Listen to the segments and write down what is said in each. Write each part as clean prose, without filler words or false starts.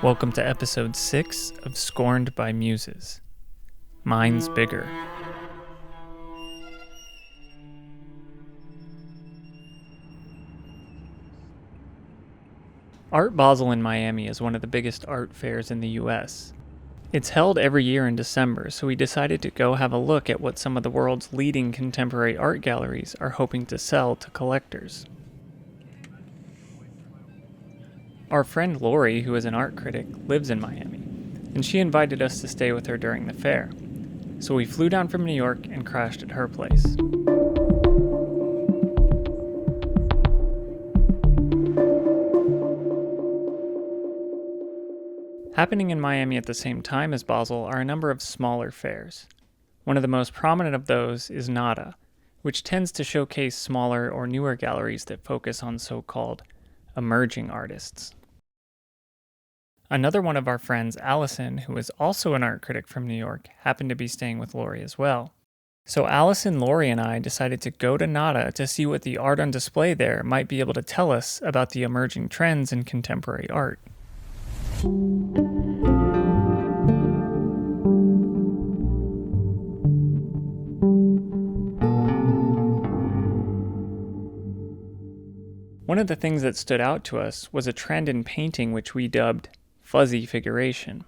Welcome to episode 6 of Scorned by Muses. Mine's bigger. Art Basel in Miami is one of the biggest art fairs in the US. It's held every year in December, so we decided to go have a look at what some of the world's leading contemporary art galleries are hoping to sell to collectors. Our friend Laurie, who is an art critic, lives in Miami, and she invited us to stay with her during the fair. So we flew down from New York and crashed at her place. Happening in Miami at the same time as Basel are a number of smaller fairs. One of the most prominent of those is NADA, which tends to showcase smaller or newer galleries that focus on so-called emerging artists. Another one of our friends, Allison, who is also an art critic from New York, happened to be staying with Laurie as well. So Allison, Laurie, and I decided to go to NADA to see what the art on display there might be able to tell us about the emerging trends in contemporary art. One of the things that stood out to us was a trend in painting which we dubbed fuzzy figuration.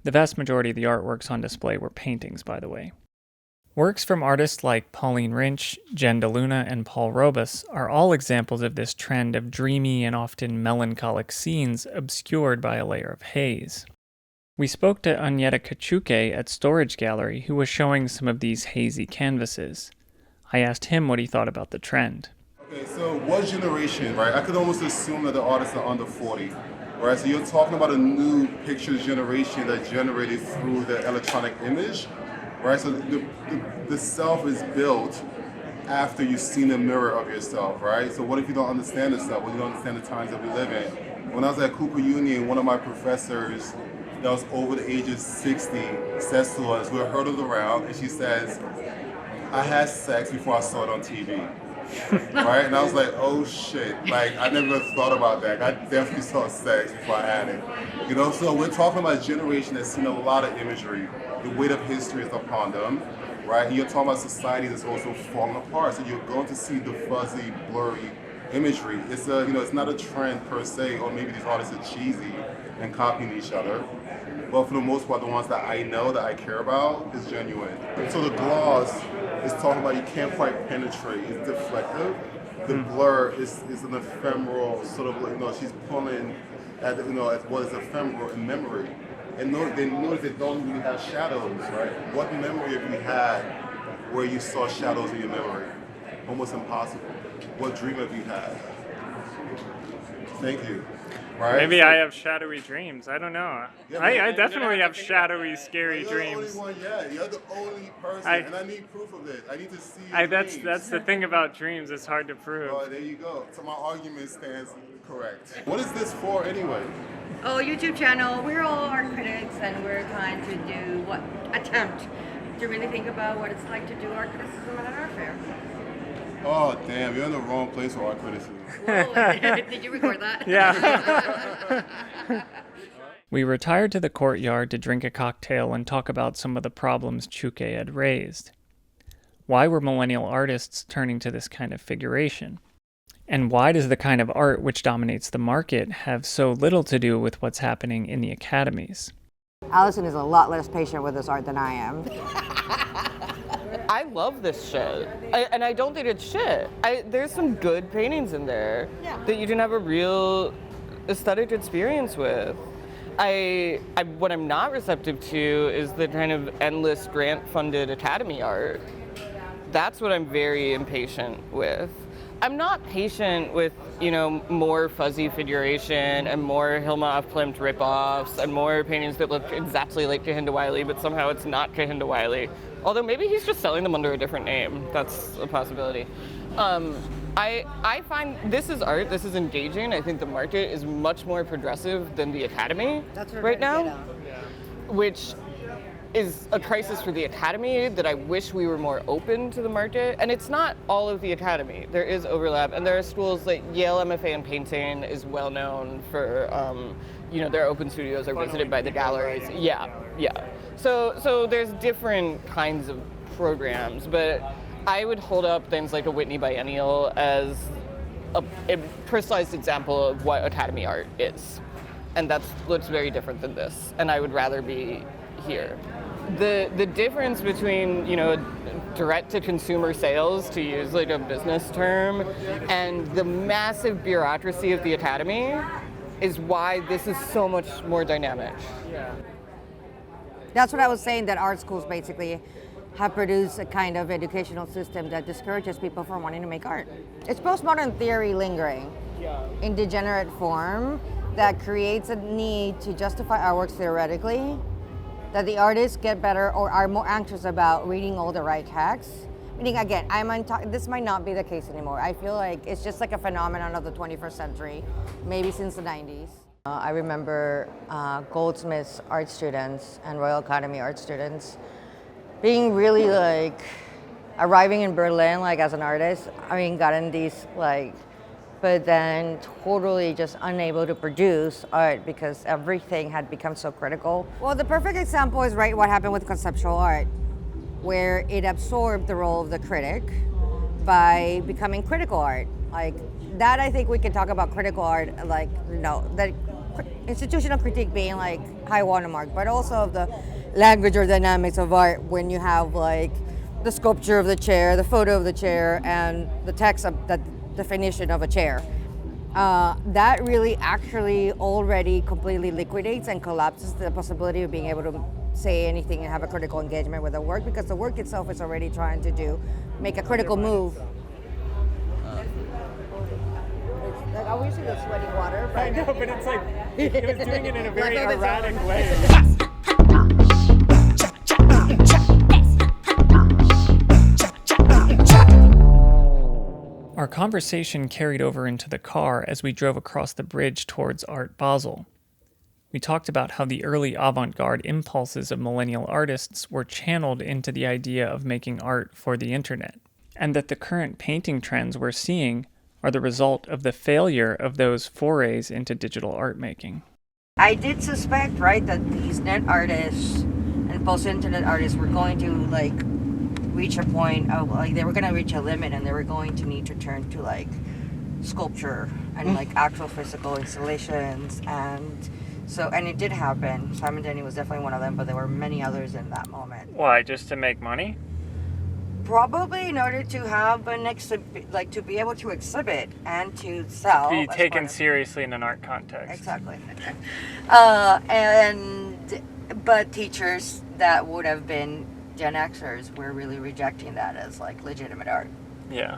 The vast majority of the artworks on display were paintings, by the way. Works from artists like Pauline Rynch, Jen DeLuna, and Paul Rojas are all examples of this trend of dreamy and often melancholic scenes obscured by a layer of haze. We spoke to Agneta Cachuque at Storage Gallery, who was showing some of these hazy canvases. I asked him what he thought about the trend. Okay, so what generation, right? I could almost assume that the artists are under 40, right? So you're talking about a new pictures generation that generated through the electronic image, right? So the self is built after you've seen a mirror of yourself, right? So what if you don't understand the self? Well, you don't understand the times that we live in. When I was at Cooper Union, one of my professors that was over the age of 60 says to us, we're herdled around, and she says, I had sex before I saw it on TV. Right? And I was like, oh shit, like I never thought about that. I definitely saw sex before I had it. You know, so we're talking about a generation that's seen a lot of imagery. The weight of history is upon them, right? And you're talking about society that's also falling apart. So you're going to see the fuzzy, blurry imagery. It's it's not a trend per se, or maybe these artists are cheesy and copying each other. But for the most part, the ones that I know, that I care about, is genuine. So the gloss is talking about you can't quite penetrate. It's deflective. The blur is an ephemeral sort of, she's pulling at, at what is ephemeral in memory. And notice they don't really have shadows, right? What memory have you had where you saw shadows in your memory? Almost impossible. What dream have you had? Thank you. Right? Maybe I have shadowy dreams. I don't know. Yeah, I definitely have shadowy, scary you're dreams. You're the only one, yeah. You're the only person, and I need proof of it. I need to see your dreams. That's the thing about dreams. It's hard to prove. Well, there you go. So my argument stands correct. What is this for anyway? Oh, YouTube channel. We're all art critics, and we're trying to attempt to really think about what it's like to do art criticism at an art fair. Oh, damn, you're in the wrong place for art criticism. Whoa, did you record that? Yeah. We retired to the courtyard to drink a cocktail and talk about some of the problems Chuque had raised. Why were millennial artists turning to this kind of figuration? And why does the kind of art which dominates the market have so little to do with what's happening in the academies? Allison is a lot less patient with this art than I am. I love this shit, and I don't think it's shit. There's some good paintings in there that you can have a real aesthetic experience with. What I'm not receptive to is the kind of endless grant-funded academy art. That's what I'm very impatient with. I'm not patient with, more fuzzy figuration and more Hilma af Klimt ripoffs and more paintings that look exactly like Cahinda Wiley, but somehow it's not Cahinda Wiley. Although maybe he's just selling them under a different name. That's a possibility. I find this is art, this is engaging. I think the market is much more progressive than the academy right now, which is a crisis for the academy that I wish we were more open to the market. And it's not all of the academy. There is overlap, and there are schools like Yale MFA in painting is well known for, their open studios are visited by the galleries. Yeah. So there's different kinds of programs, but I would hold up things like a Whitney Biennial as a crystallized example of what academy art is. And that looks very different than this, and I would rather be here. The difference between, direct-to-consumer sales, to use like a business term, and the massive bureaucracy of the academy is why this is so much more dynamic. That's what I was saying, that art schools basically have produced a kind of educational system that discourages people from wanting to make art. It's postmodern theory lingering in degenerate form that creates a need to justify our works theoretically, that the artists get better or are more anxious about reading all the right texts. Meaning, again, this might not be the case anymore. I feel like it's just like a phenomenon of the 21st century, maybe since the 90s. I remember Goldsmiths art students and Royal Academy art students being really arriving in Berlin as an artist. Gotten these but then totally just unable to produce art because everything had become so critical. Well, the perfect example is what happened with conceptual art, where it absorbed the role of the critic by becoming critical art. That, I think we can talk about critical art, the institutional critique being high watermark, but also of the language or dynamics of art when you have the sculpture of the chair, the photo of the chair, and the text of the definition of a chair. That really actually already completely liquidates and collapses the possibility of being able to say anything and have a critical engagement with the work, because the work itself is already trying to make a critical move. It's obviously the sweaty water, but I know, but it's it was doing it in a very erratic way. Our conversation carried over into the car as we drove across the bridge towards Art Basel. We talked about how the early avant-garde impulses of millennial artists were channeled into the idea of making art for the internet, and that the current painting trends we're seeing are the result of the failure of those forays into digital art making. I did suspect, that these net artists and post-internet artists were going to reach a point of they were going to reach a limit, and they were going to need to turn to sculpture and actual physical installations, and it did happen. Simon Denny was definitely one of them, but there were many others in that moment. Why, just to make money? Probably in order to have to be able to exhibit and to sell. Be taken seriously in an art context. Exactly. But teachers that would have been Gen Xers were really rejecting that as legitimate art. Yeah.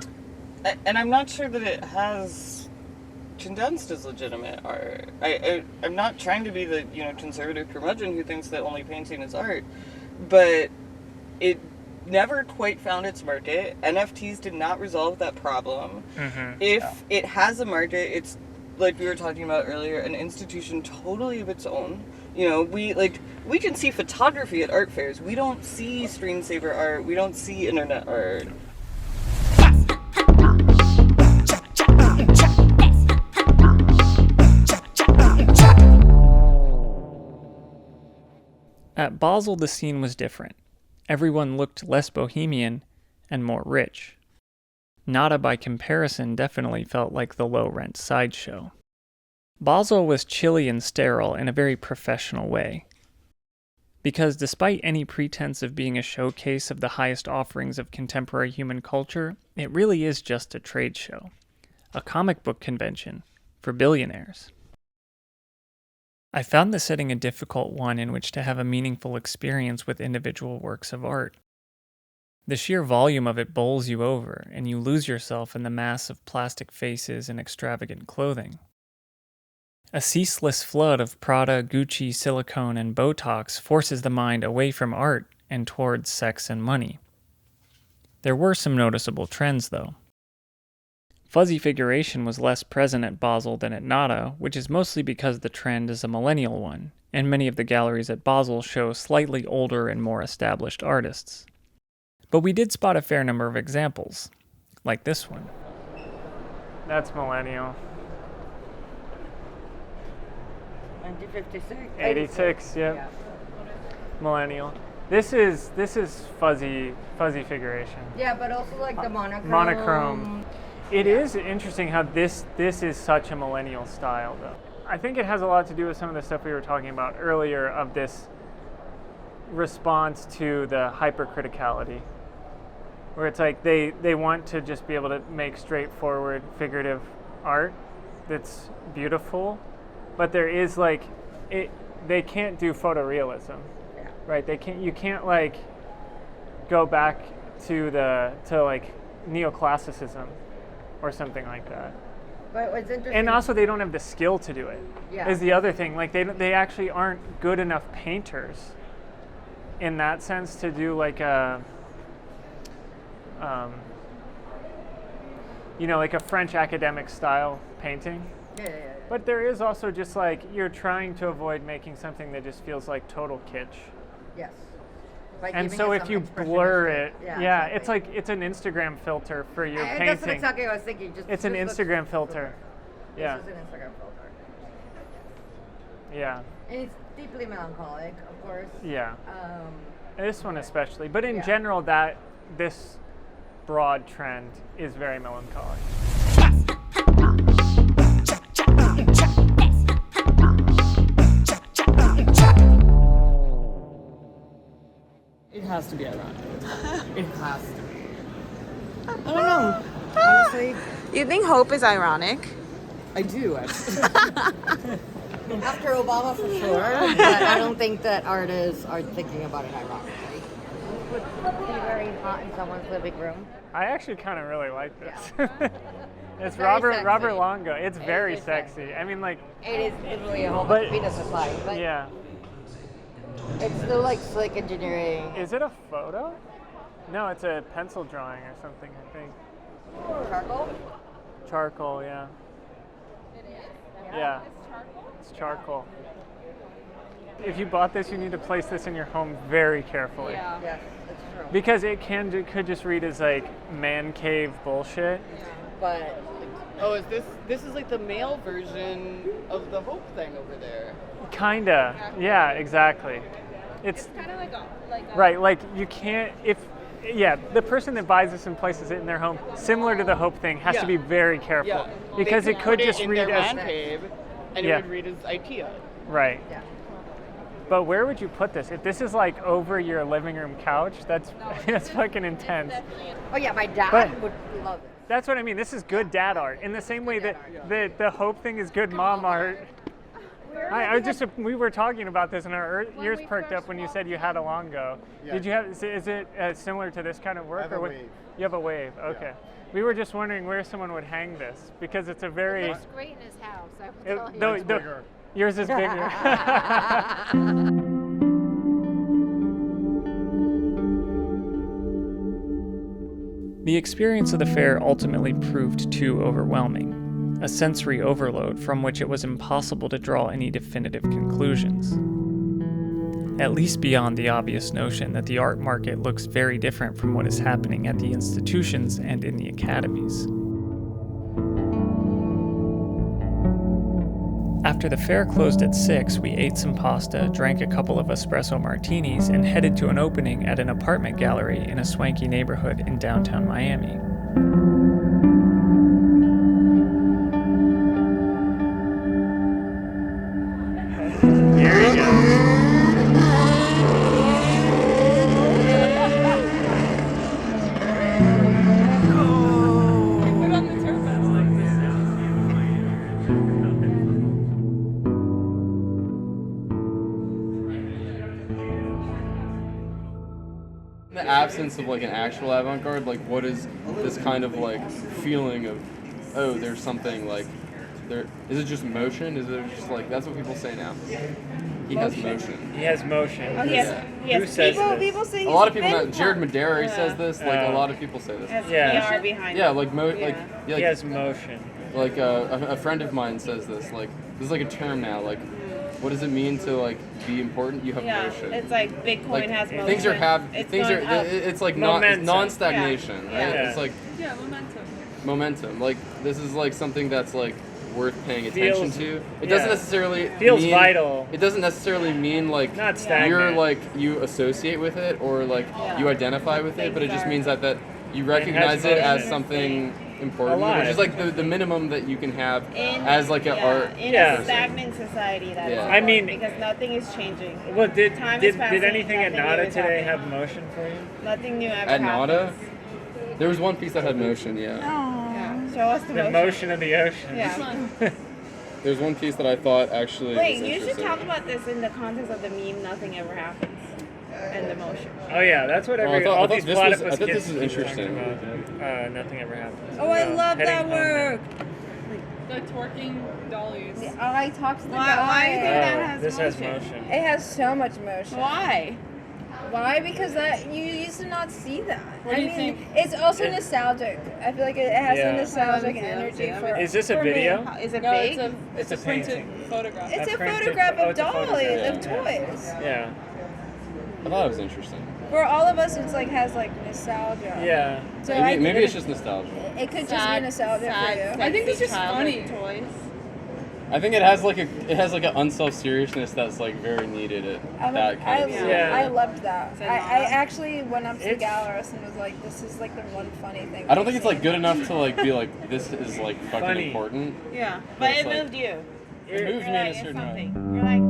And I'm not sure that it has condensed as legitimate art. I'm not trying to be the conservative curmudgeon who thinks that only painting is art, but it never quite found its market. NFTs did not resolve that problem. Mm-hmm. If it has a market, it's like we were talking about earlier, an institution totally of its own. We can see photography at art fairs. We don't see screensaver art. We don't see internet art. At Basel, the scene was different. Everyone looked less bohemian and more rich. Nada, by comparison, definitely felt like the low-rent sideshow. Basel was chilly and sterile in a very professional way. Because despite any pretense of being a showcase of the highest offerings of contemporary human culture, it really is just a trade show. A comic book convention for billionaires. I found the setting a difficult one in which to have a meaningful experience with individual works of art. The sheer volume of it bowls you over, and you lose yourself in the mass of plastic faces and extravagant clothing. A ceaseless flood of Prada, Gucci, silicone, and Botox forces the mind away from art and towards sex and money. There were some noticeable trends, though. Fuzzy figuration was less present at Basel than at Nada, which is mostly because the trend is a millennial one, and many of the galleries at Basel show slightly older and more established artists. But we did spot a fair number of examples, like this one. That's millennial. 1956. 86, yep. Yeah. Millennial. This is fuzzy figuration. Yeah, but also like the monochrome. Monochrome. It is interesting how this is such a millennial style, though. I think it has a lot to do with some of the stuff we were talking about earlier of this response to the hypercriticality, where it's like they want to just be able to make straightforward figurative art that's beautiful, but there is like they can't do photorealism, right? You can't like go back to like neoclassicism or something like that. But what's interesting, And also they don't have the skill to do it. Yeah. Is the other thing. Like they actually aren't good enough painters in that sense to do like a like a French academic style painting. yeah. But there is also just like you're trying to avoid making something that just feels like total kitsch. Yes. By And giving so it if some you blur expressionistic- it, yeah, it's like it's an Instagram filter for your And painting. that's exactly what I was thinking. It's an just Instagram filter. Yeah. This is an Instagram filter. Yeah. And it's deeply melancholic, of course. Yeah. Um, This one especially, but in Yeah. general, this broad trend is very melancholic. It has to be ironic. It has to be. I don't know. Honestly, You think hope is ironic? I do, actually. after Obama for sure, but I don't think that artists are thinking about it ironically. would be very hot in someone's living room. I actually kind of really like this. It's very Robert sexy. Longo. It's very is sexy. sexy. I mean, like, It is literally a whole But- bunch of Venus is flying, but yeah. it's still like slick engineering. Is it a photo? No, it's a pencil drawing or something, I think. Charcoal? Charcoal, yeah. Yeah. It's charcoal. If you bought this, you need to place this in your home very carefully. Yes, that's true. Because it could just read as like man cave bullshit. But Oh, this is like the male version of the hope thing over there. Kinda. Yeah, exactly. It's Kind of like a right, like you can't the person that buys this and places it in their home, similar to the hope thing, has to Yeah. be very careful. Yeah. Because They it could put just in read their as man cave, and Yeah. it would read as IKEA. right. yeah. But where would you put this? If this is like over your living room couch, that's fucking intense. Oh yeah, my dad But- would love it. That's what I mean. This is good dad art. In the same way that the hope thing is good mom art. We were talking about this and our ears perked up when you said you had a Longo. Yeah. Did you have? Is it similar to this kind of work? I have a what- wave. You have a wave. Okay. We were just wondering where someone would hang this because it's a very. It's great in his house. I would it- tell you. though- Mine's though- bigger. Yours is bigger. The experience of the fair ultimately proved too overwhelming, a sensory overload from which it was impossible to draw any definitive conclusions. At least beyond the obvious notion that the art market looks very different from what is happening at the institutions and in the academies. After the fair closed at 6, we ate some pasta, drank a couple of espresso martinis, and headed to an opening at an apartment gallery in a swanky neighborhood in downtown Miami. Here you go. In the absence of like an actual avant-garde, like what is this kind of like feeling of, oh, there's something like, there is it just motion? Is it just like that's what people say now? He has motion. He has motion. Oh, Yeah. Who says this? People say A lot of people know. Jared Maderi says this. Like a lot of people say this. Yeah. behind Yeah, like He has motion. like a friend of mine says this. Like this is like a term now. Like what does it mean to like be important? You have motion. It's like Bitcoin Like has motion. things it's like Momentum. non-stagnation, right? Yeah. It's like momentum. momentum. Like this is like something that's like worth paying attention Feels- to. It doesn't necessarily Feels mean, vital. It doesn't necessarily mean like Not stagnant. you're like you associate with it or like you identify with it, but it just means that you recognize it as motion. something important, Alive. which is like the minimum that you can have In, as like an art. in Yeah. a stagnant society, that's Yeah. I mean- because nothing is changing. Well, did Time is passing, anything at nothing Nada new is today happening. have motion for you? Nothing new ever At happens. Nada, there was one piece that had motion. Yeah, Yeah. Show us the, The motion of the ocean. Yeah. there's one piece that I thought actually. Wait, was you should interesting. talk about this in the context of the meme "Nothing Ever Happens" and the motion. Oh yeah, that's what I every thought all this these was- platypus I thought kids this is keep interesting. talking about. Nothing ever happens. Oh, I love Heading that home now. work. The twerking dollies. Oh, I talked to the Why- guy. why do you think that has This has motion? motion. It has so much motion. Why? Why? Because that you used to not see that. What do you think? It's also nostalgic. I feel like it has Yeah. a nostalgic Let me see, energy let me for. Is this a for me. video? Is it No, big? it's a It's a printed painting. photograph. It's A a printed- photograph oh, of it's a dollies, photograph. of toys. Yeah. I thought it was interesting. For all of us, it's like has like nostalgia. Yeah. So Maybe it's just nostalgia. it could just be nostalgia for you. I think it's just funny. Toys. I think it has like an unself seriousness that's like very needed at that kind of Yeah. I loved that. So I not- actually went up to the It's- galleries and was like, this is like the one funny thing. I don't think it's like good enough to like be like this is like fucking Funny. important. Yeah, But but it's it like- moved you. It moves me in a certain way. You're like,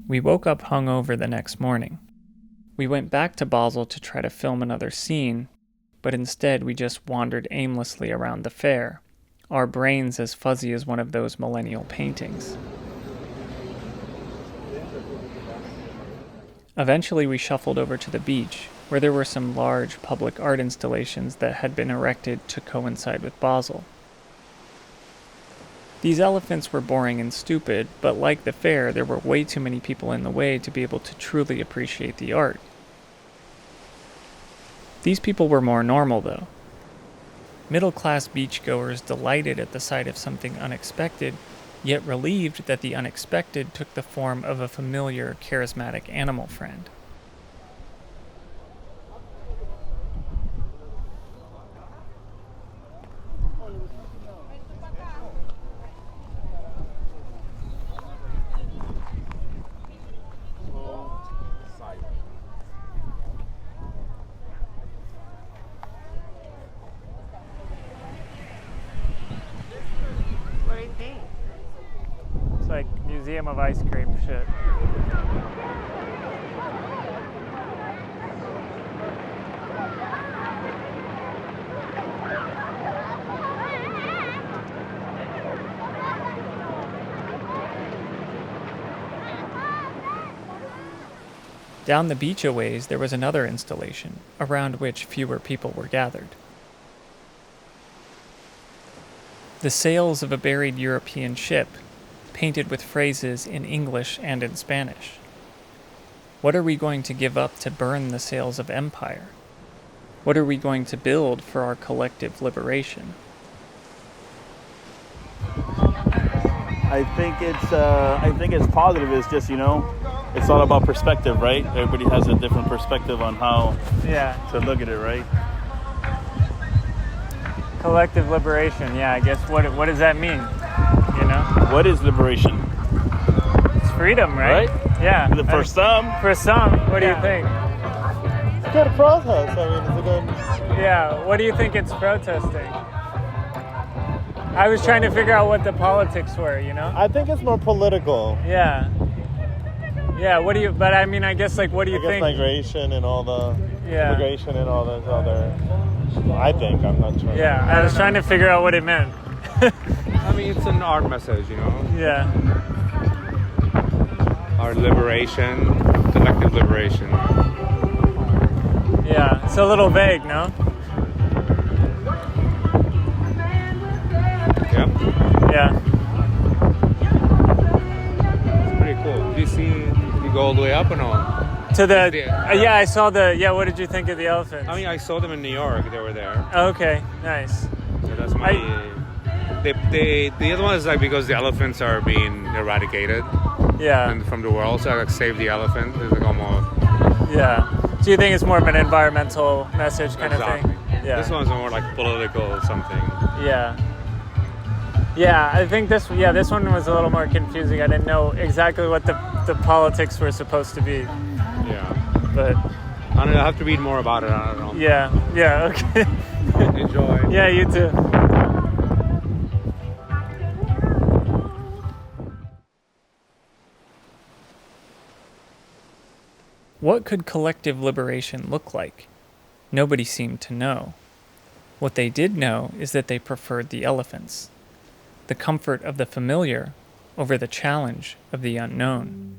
We woke up hungover the next morning. We went back to Basel to try to film another scene, but instead we just wandered aimlessly around the fair, our brains as fuzzy as one of those millennial paintings. Eventually we shuffled over to the beach, where there were some large public art installations that had been erected to coincide with Basel. These elephants were boring and stupid, but like the fair, there were way too many people in the way to be able to truly appreciate the art. These people were more normal, though. Middle-class beachgoers delighted at the sight of something unexpected, yet relieved that the unexpected took the form of a familiar, charismatic animal friend. what do you think? It's like Museum of Ice Cream shit. Down the beach a ways, there was another installation, around which fewer people were gathered. The sails of a buried European ship, painted with phrases in English and in Spanish. What are we going to give up to burn the sails of empire? What are we going to build for our collective liberation? I think it's positive. It's just, it's all about perspective, right? Everybody has a different perspective on how to look at it, right? Collective liberation, yeah, I guess what does that mean? What is liberation? It's freedom, right? Yeah. For some. For some, what do you think? It's a good protest. I mean, it's a good. Yeah, what do you think it's protesting? I was trying to figure out what the politics were, I think it's more political. Yeah. Yeah, but I mean, I guess, what do you think? Migration and all the Yeah. immigration and all those other. I think, I'm not sure. Yeah, I was trying to figure out what it meant. I mean, it's an art message, Yeah. Our liberation, collective liberation. Yeah, it's a little vague, no? Yeah. Yeah. go all the way up or no? To the yeah, I saw the What did you think of the elephants? I mean, I saw them in New York. They were there. Okay, nice. So that's my. The other one is like because the elephants are being eradicated. Yeah. And from the world, so I like save the elephant. It's like almost. Yeah. So you think it's more of an environmental message kind of thing? Yeah. This one's more like political something. Yeah. Yeah, I think this one was a little more confusing. I didn't know exactly what the politics were supposed to be. Yeah. But I don't know, I'll have to read more about it. I don't know. Yeah, okay. Enjoy. Yeah, you too. What could collective liberation look like? Nobody seemed to know. What they did know is that they preferred the elephants, the comfort of the familiar over the challenge of the unknown.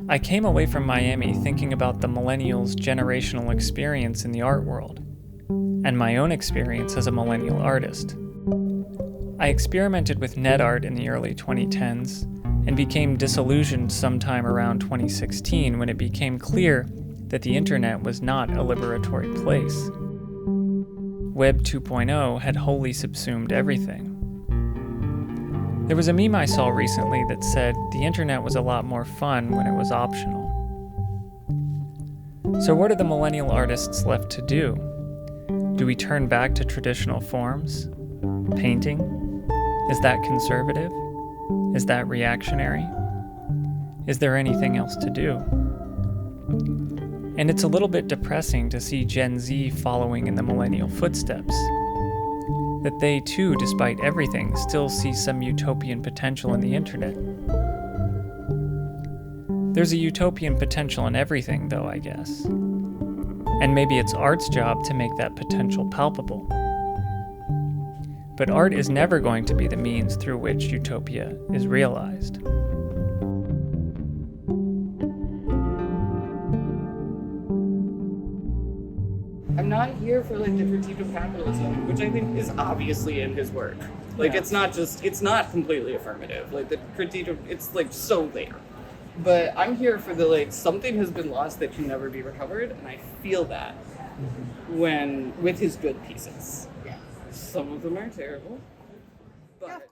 I came away from Miami thinking about the millennials' generational experience in the art world, and my own experience as a millennial artist. I experimented with net art in the early 2010s and became disillusioned sometime around 2016 when it became clear that the internet was not a liberatory place. Web 2.0 had wholly subsumed everything. There was a meme I saw recently that said the internet was a lot more fun when it was optional. So what are the millennial artists left to do? Do we turn back to traditional forms? Painting? Is that conservative? Is that reactionary? Is there anything else to do? And it's a little bit depressing to see Gen Z following in the millennial footsteps. That they too, despite everything, still see some utopian potential in the internet. There's a utopian potential in everything, though, I guess. And maybe it's art's job to make that potential palpable. But art is never going to be the means through which utopia is realized. I'm not here for like the critique of capitalism, which I think is obviously in his work. Like it's not completely affirmative. Like the critique of it's like so there. But I'm here for the like something has been lost that can never be recovered, and I feel that with his good pieces. Yeah. Some of them are terrible. But